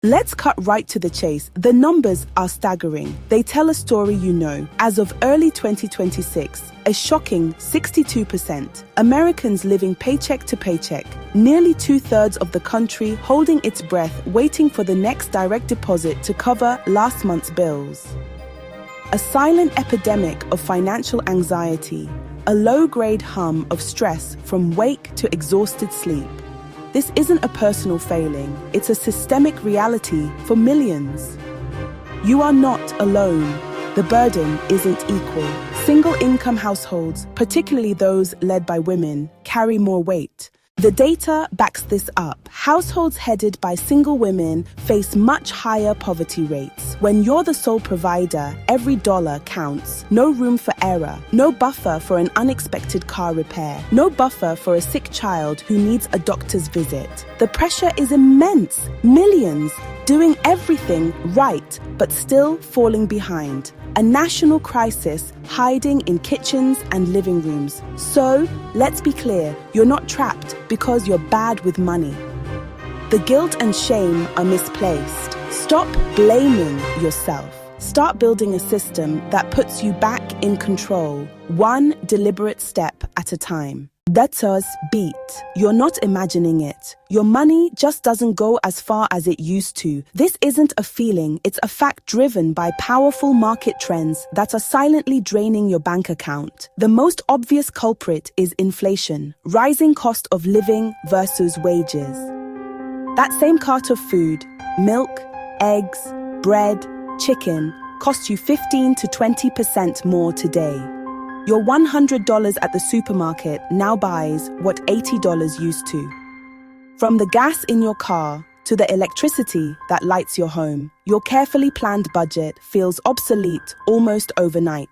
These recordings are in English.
Let's cut right to the chase. The numbers are staggering. They tell a story you know. As of early 2026, a shocking 62% Americans living paycheck to paycheck, nearly 2/3 of the country holding its breath, waiting for the next direct deposit to cover last month's bills. A silent epidemic of financial anxiety, a low-grade hum of stress from wake to exhausted sleep. This isn't a personal failing, it's a systemic reality for millions. You are not alone. The burden isn't equal. Single-income households, particularly those led by women, carry more weight. The data backs this up. Households headed by single women face much higher poverty rates. When you're the sole provider, every dollar counts. No room for error. No buffer for an unexpected car repair. No buffer for a sick child who needs a doctor's visit. The pressure is immense. Millions doing everything right, but still falling behind. A national crisis hiding in kitchens and living rooms. So, let's be clear, you're not trapped because you're bad with money. The guilt and shame are misplaced. Stop blaming yourself. Start building a system that puts you back in control, one deliberate step at a time. That's us beat. You're not imagining it. Your money just doesn't go as far as it used to. This isn't a feeling, it's a fact driven by powerful market trends that are silently draining your bank account. The most obvious culprit is inflation, rising cost of living versus wages. That same cart of food, milk, eggs, bread, chicken, costs you 15 to 20% more today. Your $100 at the supermarket now buys what $80 used to. From the gas in your car to the electricity that lights your home, your carefully planned budget feels obsolete almost overnight.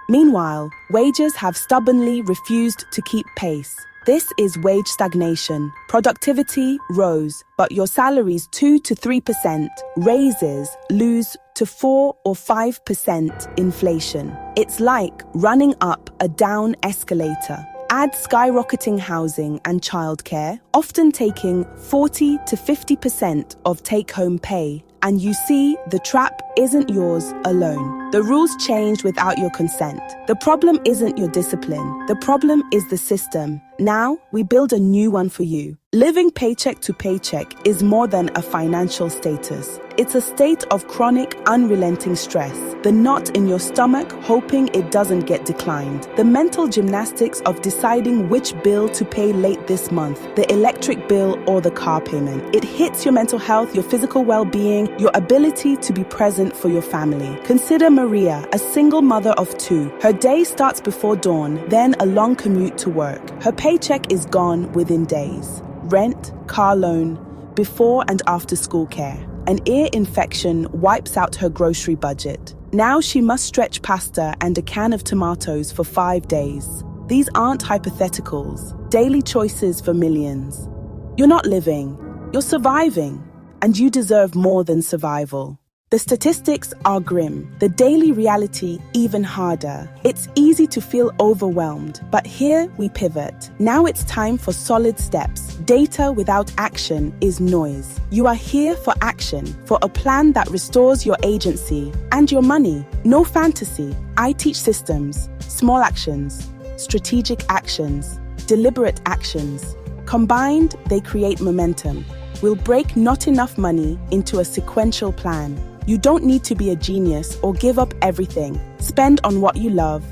Meanwhile, wages have stubbornly refused to keep pace. This is wage stagnation. Productivity rose, but your salary's 2 to 3% raises lose to 4 or 5% inflation. It's like running up a down escalator. Add skyrocketing housing and childcare, often taking 40 to 50% of take-home pay, and you see the trap isn't yours alone. The rules changed without your consent. The problem isn't your discipline. The problem is the system. Now, we build a new one for you. Living paycheck to paycheck is more than a financial status. It's a state of chronic, unrelenting stress. The knot in your stomach hoping it doesn't get declined. The mental gymnastics of deciding which bill to pay late this month, the electric bill or the car payment. It hits your mental health, your physical well-being, your ability to be present for your family. Consider Maria, a single mother of 2. Her day starts before dawn, then a long commute to work. Her paycheck is gone within days. Rent, car loan, before and after school care. An ear infection wipes out her grocery budget. Now she must stretch pasta and a can of tomatoes for 5 days. These aren't hypotheticals, daily choices for millions. You're not living, you're surviving, and you deserve more than survival. The statistics are grim, the daily reality even harder. It's easy to feel overwhelmed, but here we pivot. Now it's time for solid steps. Data without action is noise. You are here for action, for a plan that restores your agency and your money. No fantasy. I teach systems, small actions, strategic actions, deliberate actions. Combined, they create momentum. We'll break not enough money into a sequential plan. You don't need to be a genius or give up everything. Spend on what you love.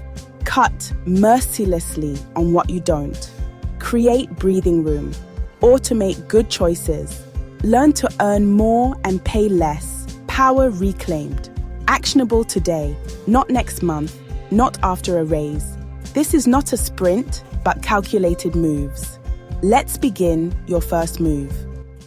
Cut mercilessly on what you don't. Create breathing room. Automate good choices. Learn to earn more and pay less. Power reclaimed. Actionable today, not next month, not after a raise. This is not a sprint, but calculated moves. Let's begin your first move.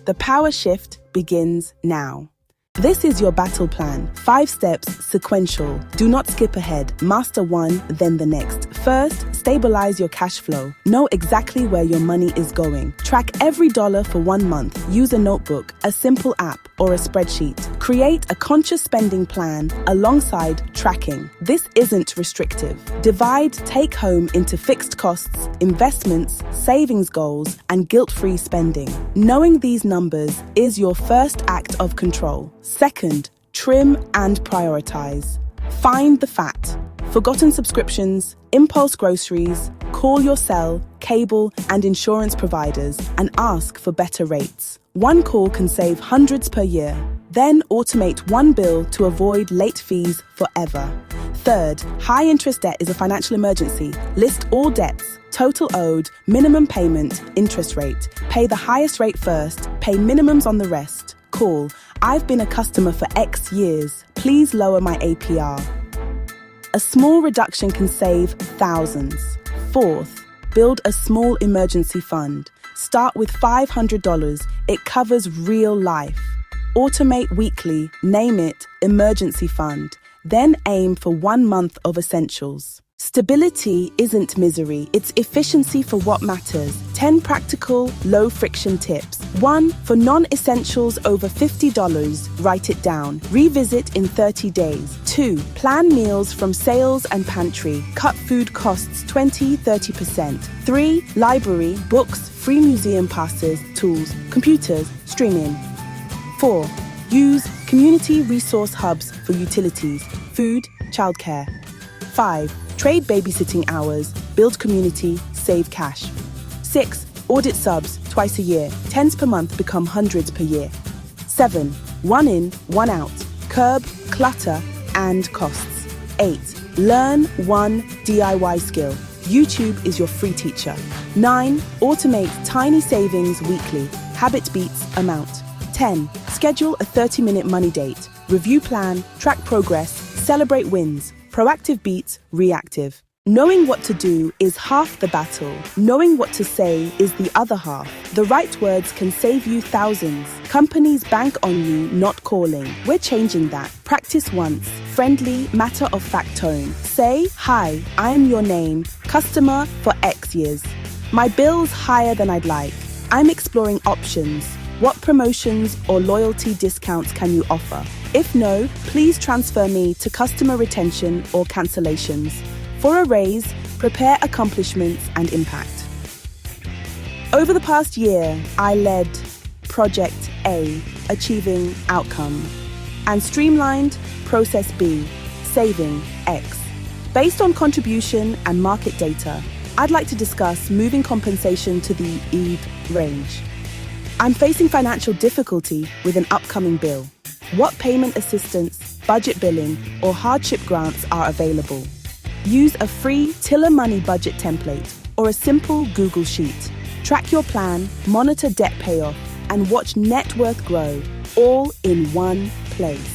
The power shift begins now. This is your battle plan. 5 steps, sequential. Do not skip ahead. Master one, then the next. First, stabilize your cash flow. Know exactly where your money is going. Track every dollar for 1 month. Use a notebook, a simple app, or a spreadsheet. Create a conscious spending plan alongside tracking. This isn't restrictive. Divide take home into fixed costs, investments, savings goals, and guilt-free spending. Knowing these numbers is your first act of control. Second, trim and prioritize. Find the fat. Forgotten subscriptions, impulse groceries, call your cell, cable, and insurance providers and ask for better rates. One call can save hundreds per year. Then automate one bill to avoid late fees forever. Third, high interest debt is a financial emergency. List all debts, total owed, minimum payment, interest rate. Pay the highest rate first, pay minimums on the rest. Call, I've been a customer for X years. Please lower my APR. A small reduction can save thousands. Fourth, build a small emergency fund. Start with $500. It covers real life. Automate weekly, name it emergency fund. Then aim for 1 month of essentials. Stability isn't misery, it's efficiency for what matters. 10 practical, low-friction tips. 1. For non-essentials over $50, write it down. Revisit in 30 days. 2. Plan meals from sales and pantry. Cut food costs 20-30%. 3. Library, books, free museum passes, tools, computers, streaming. 4. Use community resource hubs for utilities, food, childcare. 5. Trade babysitting hours, build community, save cash. 6. Audit subs twice a year. Tens per month become hundreds per year. 7. One in, one out. Curb, clutter, and costs. 8. Learn one DIY skill. YouTube is your free teacher. 9. Automate tiny savings weekly. Habit beats amount. 10. Schedule a 30-minute money date. Review plan, track progress, celebrate wins. Proactive beats reactive. Knowing what to do is half the battle. Knowing what to say is the other half. The right words can save you thousands. Companies bank on you not calling. We're changing that. Practice once. Friendly, matter-of-fact tone. Say, hi, I'm your name, customer for X years. My bill's higher than I'd like. I'm exploring options. What promotions or loyalty discounts can you offer? If no, please transfer me to customer retention or cancellations. For a raise, prepare accomplishments and impact. Over the past year, I led Project A, Achieving Outcome, and streamlined Process B, Saving X. Based on contribution and market data, I'd like to discuss moving compensation to the EVE range. I'm facing financial difficulty with an upcoming bill. What payment assistance, budget billing, or hardship grants are available? Use a free Tiller Money budget template or a simple Google Sheet. Track your plan, monitor debt payoff, and watch net worth grow, all in one place.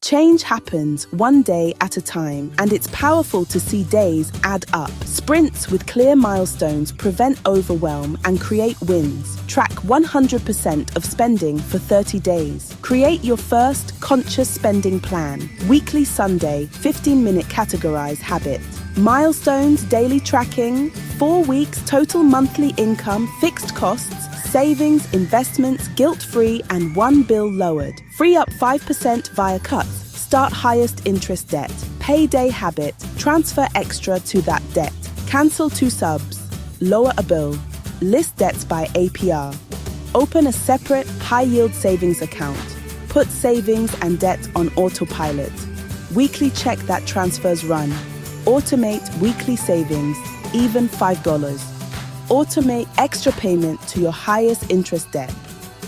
Change happens one day at a time, and it's powerful to see days add up. Sprints with clear milestones prevent overwhelm and create wins. Track 100% of spending for 30 days. Create your first conscious spending plan. Weekly Sunday, 15-minute categorize habit. Milestones, daily tracking, 4 weeks, total monthly income, fixed costs, savings, investments, guilt-free, and one bill lowered. Free up 5% via cuts. Start highest interest debt. Payday habit. Transfer extra to that debt. Cancel 2 subs. Lower a bill. List debts by APR. Open a separate high-yield savings account. Put savings and debt on autopilot. Weekly check that transfers run. Automate weekly savings, even $5. Automate extra payment to your highest interest debt.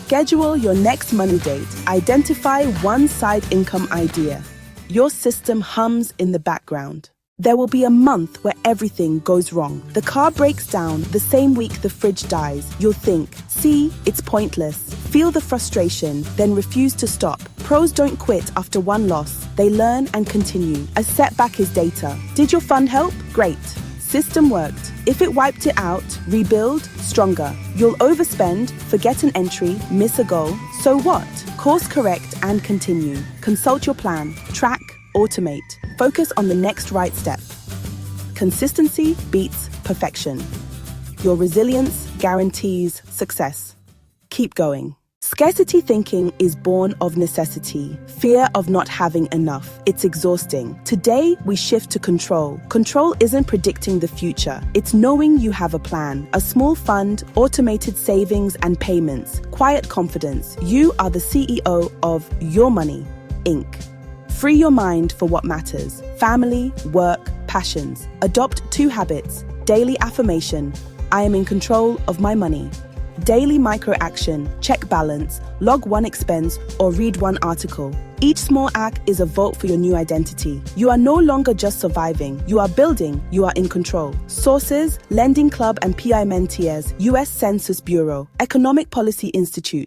Schedule your next money date. Identify one side income idea. Your system hums in the background. There will be a month where everything goes wrong. The car breaks down the same week the fridge dies. You'll think, see, it's pointless. Feel the frustration, then refuse to stop. Pros don't quit after one loss. They learn and continue. A setback is data. Did your fund help? Great. System worked. If it wiped it out, rebuild, stronger. You'll overspend, forget an entry, miss a goal. So what? Course correct and continue. Consult your plan. Track, automate. Focus on the next right step. Consistency beats perfection. Your resilience guarantees success. keep going. Scarcity thinking is born of necessity, fear of not having enough. It's exhausting. Today, we shift to control. Control isn't predicting the future. It's knowing you have a plan, a small fund, automated savings and payments, quiet confidence. You are the CEO of your money, Inc. Free your mind for what matters. Family, work, passions. Adopt 2 habits. Daily affirmation. I am in control of my money. Daily micro-action, check balance, log 1 expense, or read 1 article. Each small act is a vote for your new identity. You are no longer just surviving. You are building. You are in control. Sources, Lending Club and PI Menteers, U.S. Census Bureau, Economic Policy Institute.